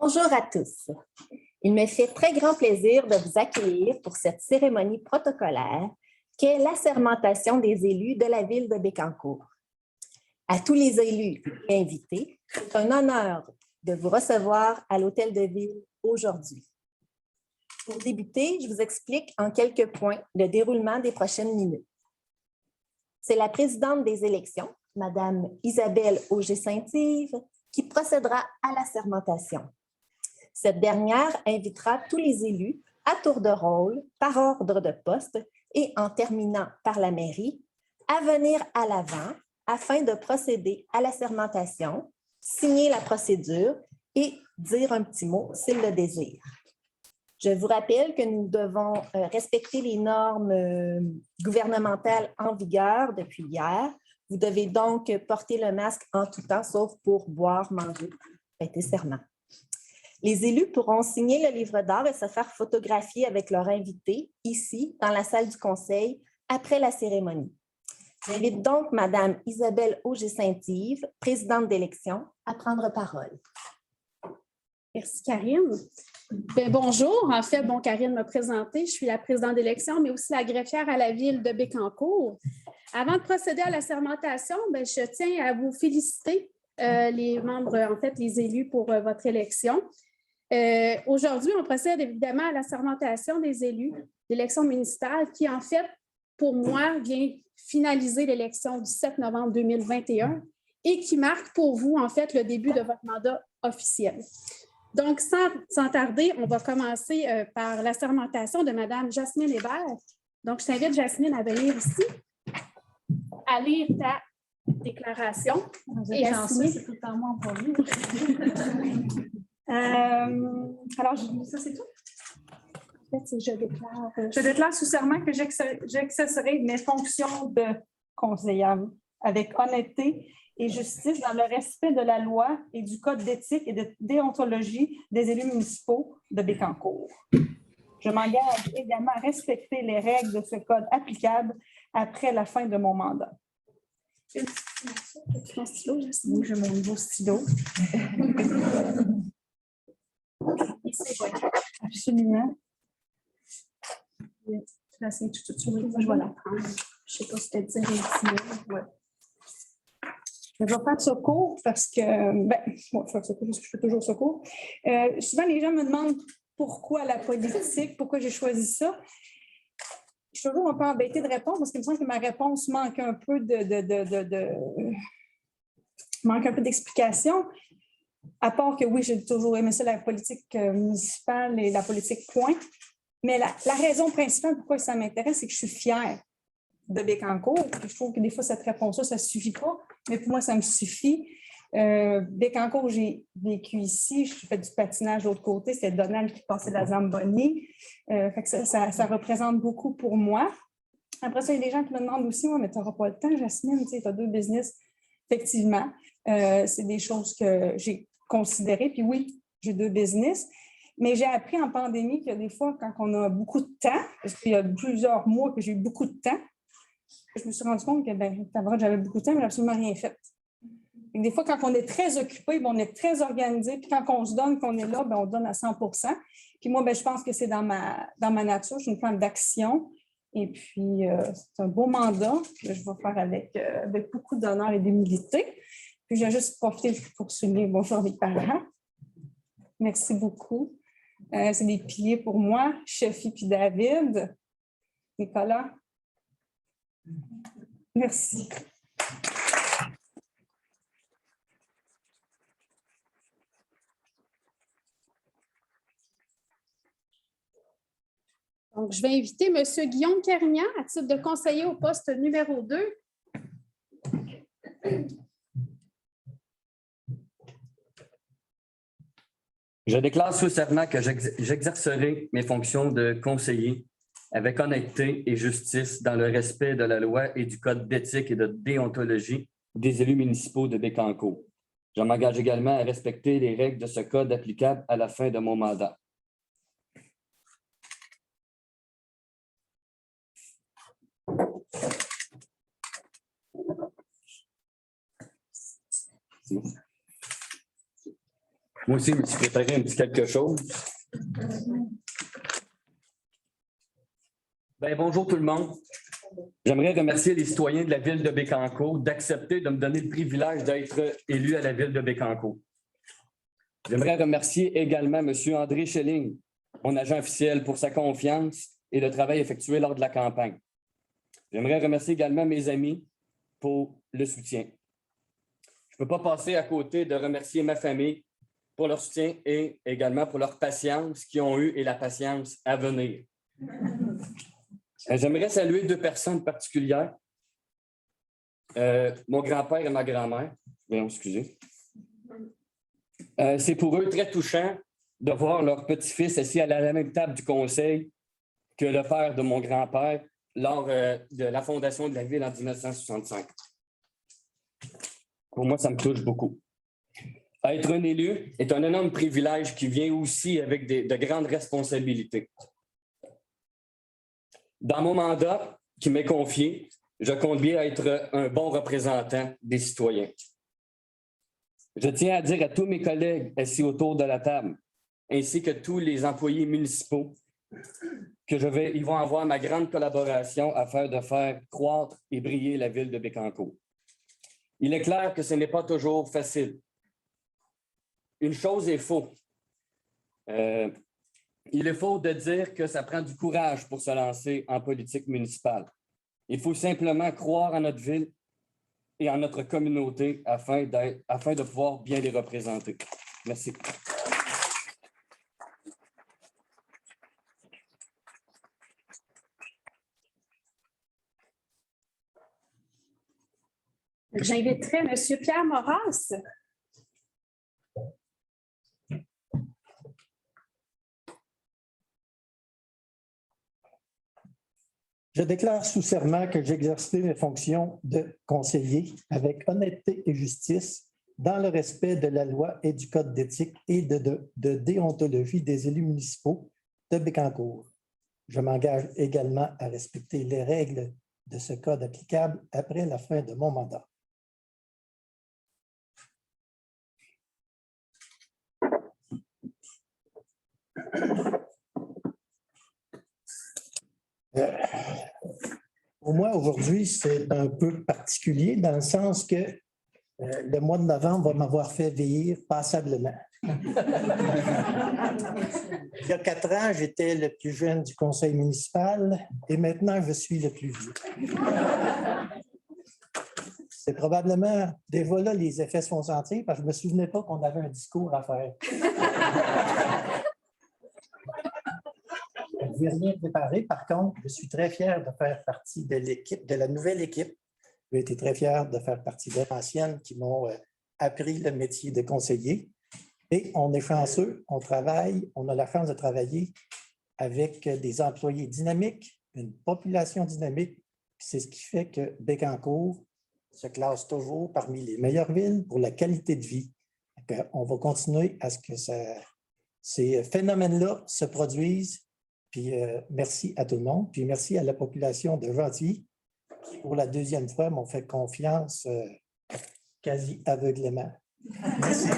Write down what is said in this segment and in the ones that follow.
Bonjour à tous. Il me fait très grand plaisir de vous accueillir pour cette cérémonie protocolaire qu'est l'assermentation des élus de la ville de Bécancour. À tous les élus et invités, c'est un honneur de vous recevoir à l'Hôtel de Ville aujourd'hui. Pour débuter, je vous explique en quelques points le déroulement des prochaines minutes. C'est la présidente des élections, Mme Isabelle Auger-Saint-Yves, qui procédera à l'assermentation. Cette dernière invitera tous les élus à tour de rôle, par ordre de poste et en terminant par la mairie, à venir à l'avant afin de procéder à l'assermentation, signer la procédure et dire un petit mot s'il le désire. Je vous rappelle que nous devons respecter les normes gouvernementales en vigueur depuis hier. Vous devez donc porter le masque en tout temps, sauf pour boire, manger, prêter serment. Les élus pourront signer le livre d'or et se faire photographier avec leur invité ici, dans la salle du conseil, après la cérémonie. J'invite donc Mme Isabelle Auger-Saint-Yves, présidente d'élection, à prendre parole. Merci, Karine. Bien, bonjour. En fait, Karine m'a présenté. Je suis la présidente d'élection, mais aussi la greffière à la ville de Bécancour. Avant de procéder à la sermentation, je tiens à vous féliciter, les membres, en fait, les élus pour votre élection. Aujourd'hui, on procède évidemment à la sermentation des élus d'élection municipale qui, en fait, pour moi, vient finaliser l'élection du 7 novembre 2021 et qui marque pour vous, en fait, le début de votre mandat officiel. Donc, sans tarder, on va commencer par la sermentation de Mme Jasmine Hébert. Donc, je t'invite, Jasmine, à venir ici, à lire ta déclaration. Et à signer. C'est totalement pas vu. Alors, ça, c'est tout? En fait, c'est je déclare. Je déclare sous serment que j'exercerai mes fonctions de conseillère avec honnêteté et justice dans le respect de la loi et du code d'éthique et de déontologie des élus municipaux de Bécancour. Je m'engage également à respecter les règles de ce code applicable après la fin de mon mandat. Ton stylo, Oui, j'ai mon nouveau stylo. Absolument. Je vais la prendre. Je ne sais pas si tu as dit ouais. Je vais faire ça court parce que, faire ça court parce que je fais toujours ça court. Souvent, les gens me demandent pourquoi la politique, pourquoi j'ai choisi ça. Je suis toujours un peu embêtée de répondre parce qu'il me semble que ma réponse manque un peu d'explication. À part que oui, j'ai toujours aimé ça, la politique municipale et la politique point. Mais la raison principale pourquoi ça m'intéresse, c'est que je suis fière de Bécancour. Je trouve que des fois, cette réponse-là, ça ne suffit pas. Mais pour moi, ça me suffit. Bécancour, j'ai vécu ici. Je fais du patinage de l'autre côté. C'est Donald qui passait la Zamboni. Ça représente beaucoup pour moi. Après ça, il y a des gens qui me demandent aussi, mais tu n'auras pas le temps, Jasmine, tu as 2 business. Effectivement, c'est des choses que j'ai considérées. Puis oui, j'ai 2 business. Mais j'ai appris en pandémie qu'il y a des fois, quand on a beaucoup de temps, parce qu'il y a plusieurs mois que j'ai eu beaucoup de temps, je me suis rendu compte que j'avais beaucoup de temps, mais j'ai absolument rien fait. Et des fois, quand on est très occupé, on est très organisé, puis quand on se donne, qu'on est là, on donne à 100%. Puis moi, je pense que c'est dans ma nature, je suis une femme d'action. Et puis, c'est un beau mandat que je vais faire avec beaucoup d'honneur et d'humilité. Puis, j'ai juste profité pour souligner bonjour mes parents. Merci beaucoup. C'est des piliers pour moi, Chefi puis David. Nicolas. Merci. Donc, je vais inviter M. Guillaume Carignan à titre de conseiller au poste numéro 2. Je déclare sous serment que j'exercerai mes fonctions de conseiller avec honnêteté et justice dans le respect de la loi et du code d'éthique et de déontologie des élus municipaux de Bécancour. Je m'engage également à respecter les règles de ce code applicables à la fin de mon mandat. Moi aussi, je me suis préparé un petit quelque chose. Bonjour tout le monde. J'aimerais remercier les citoyens de la ville de Bécancour d'accepter de me donner le privilège d'être élu à la ville de Bécancour. J'aimerais remercier également M. André Schelling, mon agent officiel, pour sa confiance et le travail effectué lors de la campagne. J'aimerais remercier également mes amis pour le soutien. Je ne peux pas passer à côté de remercier ma famille pour leur soutien et également pour leur patience qu'ils ont eue et la patience à venir. J'aimerais saluer 2 personnes particulières. Mon grand-père et ma grand-mère. Excusez. C'est pour eux très touchant de voir leur petit-fils assis à la même table du conseil que le père de mon grand-père lors de la fondation de la ville en 1965. Pour moi, ça me touche beaucoup. Être un élu est un énorme privilège qui vient aussi avec de grandes responsabilités. Dans mon mandat qui m'est confié, je compte bien être un bon représentant des citoyens. Je tiens à dire à tous mes collègues assis autour de la table, ainsi que tous les employés municipaux, qu'ils vont avoir ma grande collaboration afin de faire croître et briller la ville de Bécancour. Il est clair que ce n'est pas toujours facile. Une chose est faux. Il est faux de dire que ça prend du courage pour se lancer en politique municipale. Il faut simplement croire en notre ville et en notre communauté afin de pouvoir bien les représenter. Merci. J'inviterai M. Pierre Moras. Je déclare sous serment que j'exercerai mes fonctions de conseiller avec honnêteté et justice dans le respect de la loi et du code d'éthique et de déontologie des élus municipaux de Bécancour. Je m'engage également à respecter les règles de ce code applicable après la fin de mon mandat. Pour moi, aujourd'hui, c'est un peu particulier dans le sens que le mois de novembre va m'avoir fait vieillir passablement. Il y a 4 ans, j'étais le plus jeune du conseil municipal et maintenant, je suis le plus vieux. C'est probablement déjà là les effets se font sentir parce que je ne me souvenais pas qu'on avait un discours à faire. Je n'ai rien préparé. Par contre, je suis très fier de faire partie de l'équipe, de la nouvelle équipe. J'ai été très fier de faire partie des anciennes qui m'ont appris le métier de conseiller. Et on est chanceux, on a la chance de travailler avec des employés dynamiques, une population dynamique. C'est ce qui fait que Bécancour se classe toujours parmi les meilleures villes pour la qualité de vie. On va continuer à ce que ces phénomènes-là se produisent. Puis merci à tout le monde. Puis merci à la population de Gentilly qui, pour la 2e fois, m'ont fait confiance quasi aveuglément. Merci.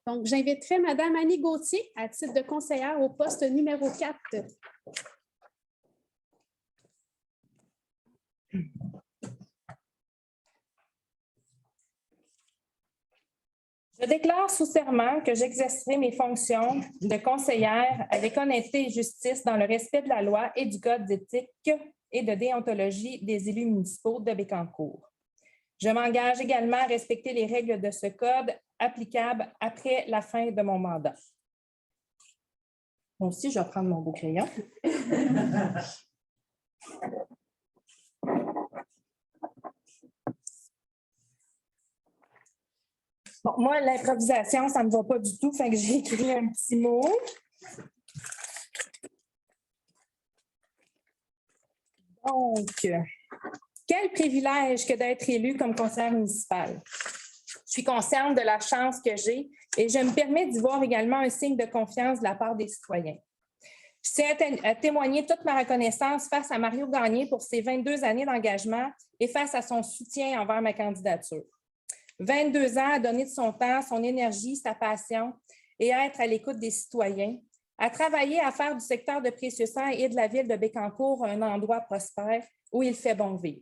Donc, j'inviterai Mme Annie Gauthier à titre de conseillère au poste numéro 4. Je déclare sous serment que j'exercerai mes fonctions de conseillère avec honnêteté et justice dans le respect de la loi et du code d'éthique et de déontologie des élus municipaux de Bécancour. Je m'engage également à respecter les règles de ce code applicables après la fin de mon mandat. Moi aussi, je vais prendre mon beau crayon. Bon, moi, l'improvisation, ça ne me va pas du tout, fait que j'ai écrit un petit mot. Donc, quel privilège que d'être élu comme conseillère municipale. Je suis consciente de la chance que j'ai et je me permets d'y voir également un signe de confiance de la part des citoyens. Je tiens à témoigner toute ma reconnaissance face à Mario Gagné pour ses 22 années d'engagement et face à son soutien envers ma candidature. 22 ans à donner de son temps, son énergie, sa passion et à être à l'écoute des citoyens, à travailler à faire du secteur de Précieux-Sang et de la ville de Bécancour un endroit prospère où il fait bon vivre.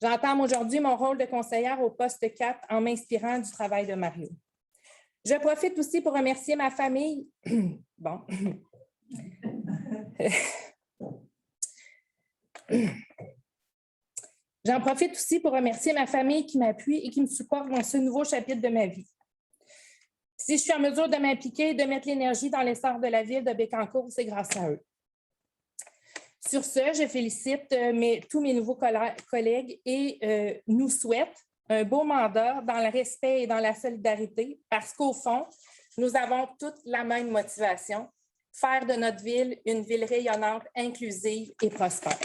J'entame aujourd'hui mon rôle de conseillère au poste 4 en m'inspirant du travail de Mario. Je profite aussi pour remercier ma famille. Bon. J'en profite aussi pour remercier ma famille qui m'appuie et qui me supporte dans ce nouveau chapitre de ma vie. Si je suis en mesure de m'impliquer et de mettre l'énergie dans l'essor de la ville de Bécancour, c'est grâce à eux. Sur ce, je félicite tous mes nouveaux collègues et nous souhaite un beau mandat dans le respect et dans la solidarité parce qu'au fond, nous avons toutes la même motivation, faire de notre ville une ville rayonnante, inclusive et prospère.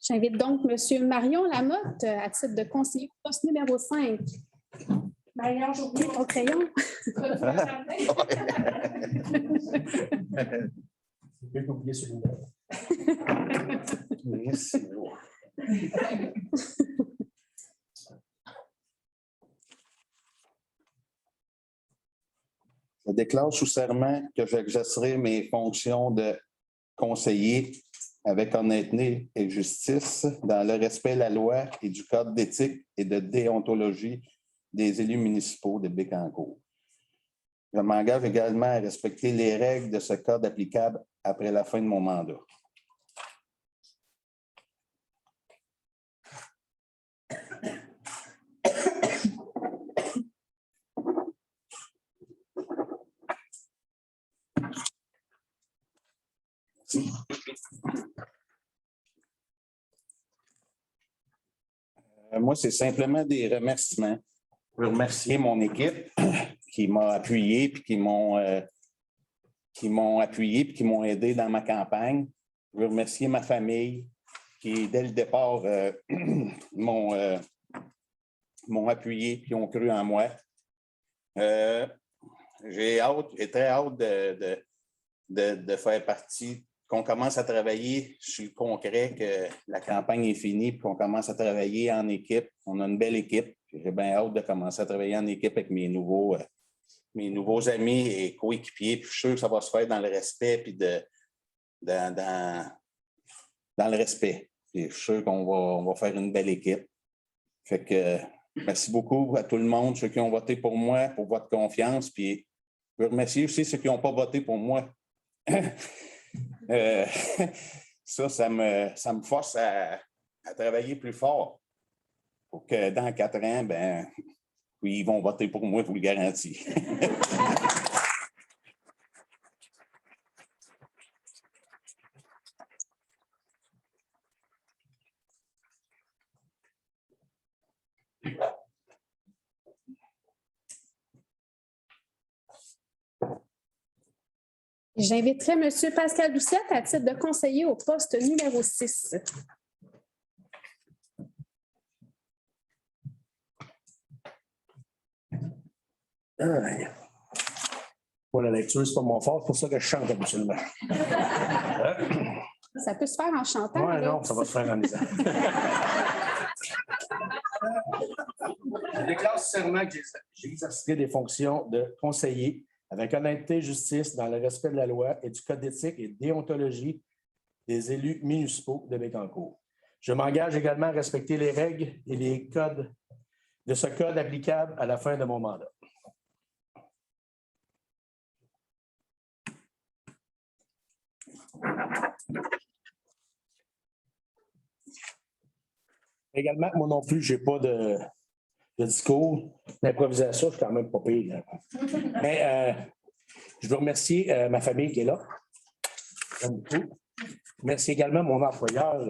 J'invite donc M. Marion Lamotte à titre de conseiller poste numéro 5. Marion, j'ai oublié ton crayon. Je vais oublier celui-là. Merci. Je déclare sous serment que j'exercerai mes fonctions de conseiller avec honnêteté et justice dans le respect de la loi et du code d'éthique et de déontologie des élus municipaux de Bécancour. Je m'engage également à respecter les règles de ce code applicable après la fin de mon mandat. Moi, c'est simplement des remerciements. Je veux remercier mon équipe qui m'a appuyé puis qui m'ont appuyé puis qui m'ont aidé dans ma campagne. Je veux remercier ma famille qui, dès le départ, m'ont appuyé puis ont cru en moi. J'ai très hâte de faire partie, qu'on commence à travailler sur le concret, que la campagne est finie, puis qu'on commence à travailler en équipe. On a une belle équipe. J'ai bien hâte de commencer à travailler en équipe avec mes nouveaux amis et coéquipiers. Puis je suis sûr que ça va se faire dans le respect puis dans le respect. Puis je suis sûr qu'on va faire une belle équipe. Fait que merci beaucoup à tout le monde, ceux qui ont voté pour moi, pour votre confiance. Puis je veux remercier aussi ceux qui n'ont pas voté pour moi. Ça me force à travailler plus fort pour que dans 4 ans, oui, ils vont voter pour moi, je vous le garantis. J'inviterai M. Pascal Doucette à titre de conseiller au poste numéro 6. Pour la lecture, c'est pas mon fort, c'est pour ça que je chante absolument. Ça peut se faire en chantant. Oui, non, ça va se faire en lisant. Je déclare serment que j'exercerai des fonctions de conseiller avec honnêteté et justice dans le respect de la loi et du code d'éthique et de déontologie des élus municipaux de Bécancour. Je m'engage également à respecter les règles et les codes de ce code applicable à la fin de mon mandat. Également, moi non plus, je n'ai pas de discours. L'improvisation, je suis quand même pas pire. Mais je veux remercier ma famille qui est là. J'aime beaucoup. Merci également mon employeur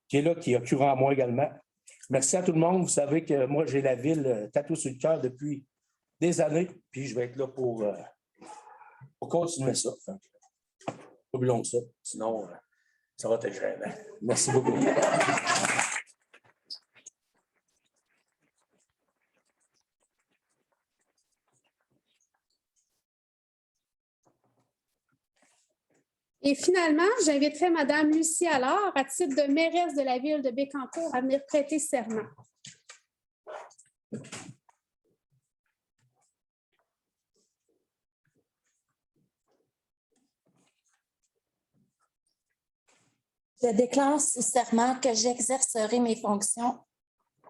qui est là, qui a cru en moi également. Merci à tout le monde. Vous savez que moi, j'ai la ville tatouée sur le cœur depuis des années, puis je vais être là pour continuer ça. Oublions ça. Sinon, Ça va être gênant. Merci beaucoup. Et finalement, j'inviterai Mme Lucie Allard, à titre de mairesse de la ville de Bécancour, à venir prêter serment. Je déclare sous serment que j'exercerai mes fonctions,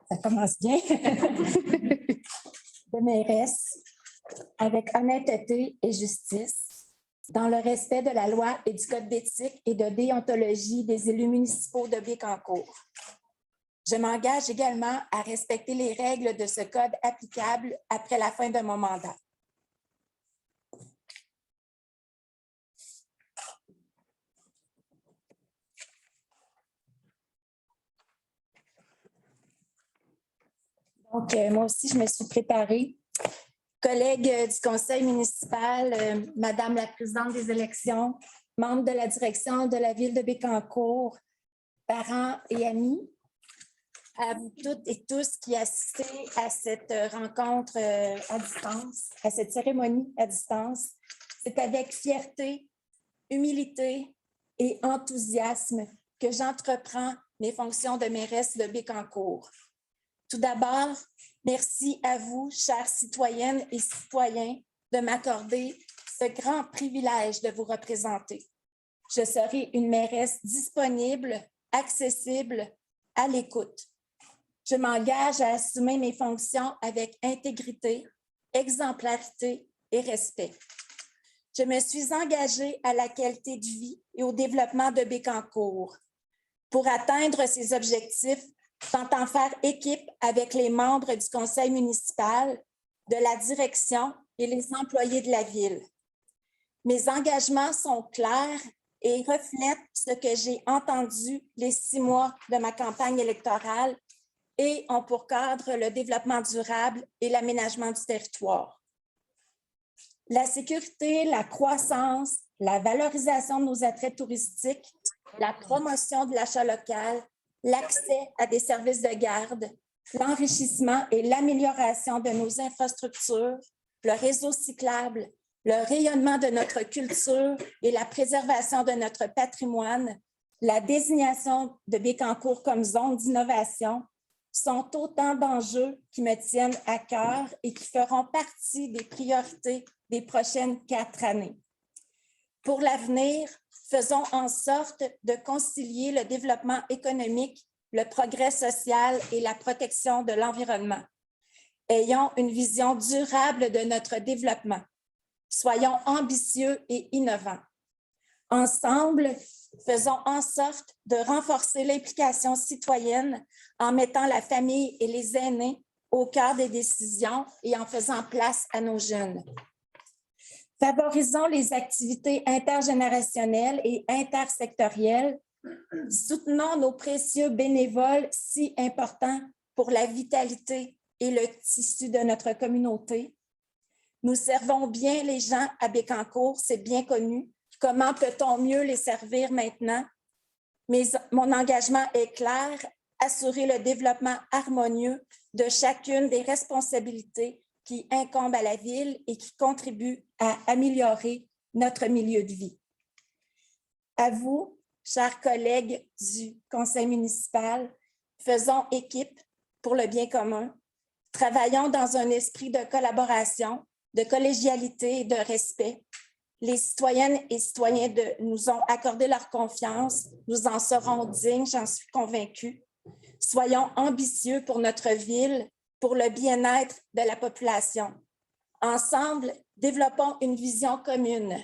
ça commence bien, de mairesse avec honnêteté et justice, dans le respect de la loi et du code d'éthique et de déontologie des élus municipaux de Bécancour. Je m'engage également à respecter les règles de ce code applicable après la fin de mon mandat. Donc, moi aussi, je me suis préparée. Collègues du conseil municipal, Madame la présidente des élections, membres de la direction de la ville de Bécancour, parents et amis, à vous toutes et tous qui assistez à cette rencontre à distance, à cette cérémonie à distance. C'est avec fierté, humilité et enthousiasme que j'entreprends mes fonctions de mairesse de Bécancour. Tout d'abord, merci à vous, chères citoyennes et citoyens, de m'accorder ce grand privilège de vous représenter. Je serai une mairesse disponible, accessible, à l'écoute. Je m'engage à assumer mes fonctions avec intégrité, exemplarité et respect. Je me suis engagée à la qualité de vie et au développement de Bécancour. Pour atteindre ces objectifs, j'entends faire équipe avec les membres du conseil municipal, de la direction et les employés de la ville. Mes engagements sont clairs et reflètent ce que j'ai entendu les 6 mois de ma campagne électorale et ont pour cadre le développement durable et l'aménagement du territoire. La sécurité, la croissance, la valorisation de nos attraits touristiques, la promotion de l'achat local, l'accès à des services de garde, l'enrichissement et l'amélioration de nos infrastructures, le réseau cyclable, le rayonnement de notre culture et la préservation de notre patrimoine, la désignation de Bécancour comme zone d'innovation sont autant d'enjeux qui me tiennent à cœur et qui feront partie des priorités des prochaines 4 années. Pour l'avenir, faisons en sorte de concilier le développement économique, le progrès social et la protection de l'environnement. Ayons une vision durable de notre développement. Soyons ambitieux et innovants. Ensemble, faisons en sorte de renforcer l'implication citoyenne en mettant la famille et les aînés au cœur des décisions et en faisant place à nos jeunes. Favorisons les activités intergénérationnelles et intersectorielles. Soutenons nos précieux bénévoles si importants pour la vitalité et le tissu de notre communauté. Nous servons bien les gens à Bécancour, c'est bien connu. Comment peut-on mieux les servir maintenant? Mais mon engagement est clair, assurer le développement harmonieux de chacune des responsabilités qui incombent à la ville et qui contribuent à améliorer notre milieu de vie. À vous, chers collègues du conseil municipal, faisons équipe pour le bien commun. Travaillons dans un esprit de collaboration, de collégialité et de respect. Les citoyennes et citoyens nous ont accordé leur confiance. Nous en serons dignes, j'en suis convaincue. Soyons ambitieux pour notre ville, pour le bien-être de la population. Ensemble, développons une vision commune.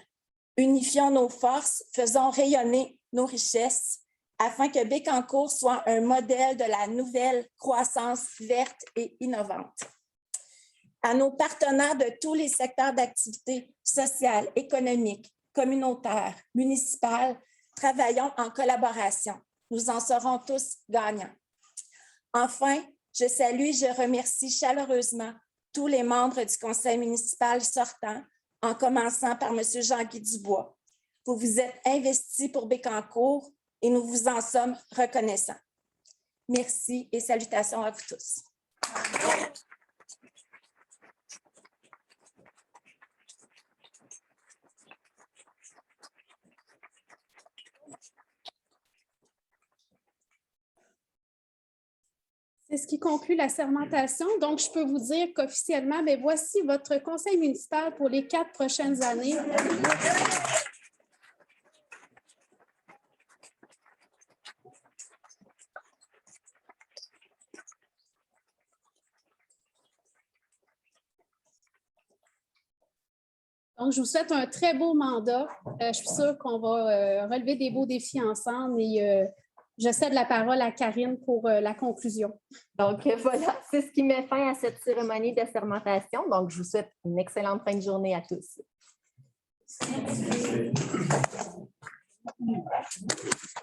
Unifions nos forces, faisons rayonner nos richesses afin que Bécancour soit un modèle de la nouvelle croissance verte et innovante. À nos partenaires de tous les secteurs d'activité sociale, économique, communautaire, municipale, travaillons en collaboration. Nous en serons tous gagnants. Enfin, je salue et je remercie chaleureusement tous les membres du conseil municipal sortant, en commençant par M. Jean-Guy Dubois. Vous vous êtes investis pour Bécancour, et nous vous en sommes reconnaissants. Merci et salutations à vous tous. C'est ce qui conclut la sermentation. Donc, je peux vous dire qu'officiellement, bien, voici votre conseil municipal pour les 4 prochaines années. Donc, je vous souhaite un très beau mandat. Je suis sûre qu'on va relever des beaux défis ensemble et je cède la parole à Karine pour la conclusion. Donc, voilà, c'est ce qui met fin à cette cérémonie d'assermentation. Donc, je vous souhaite une excellente fin de journée à tous. Merci.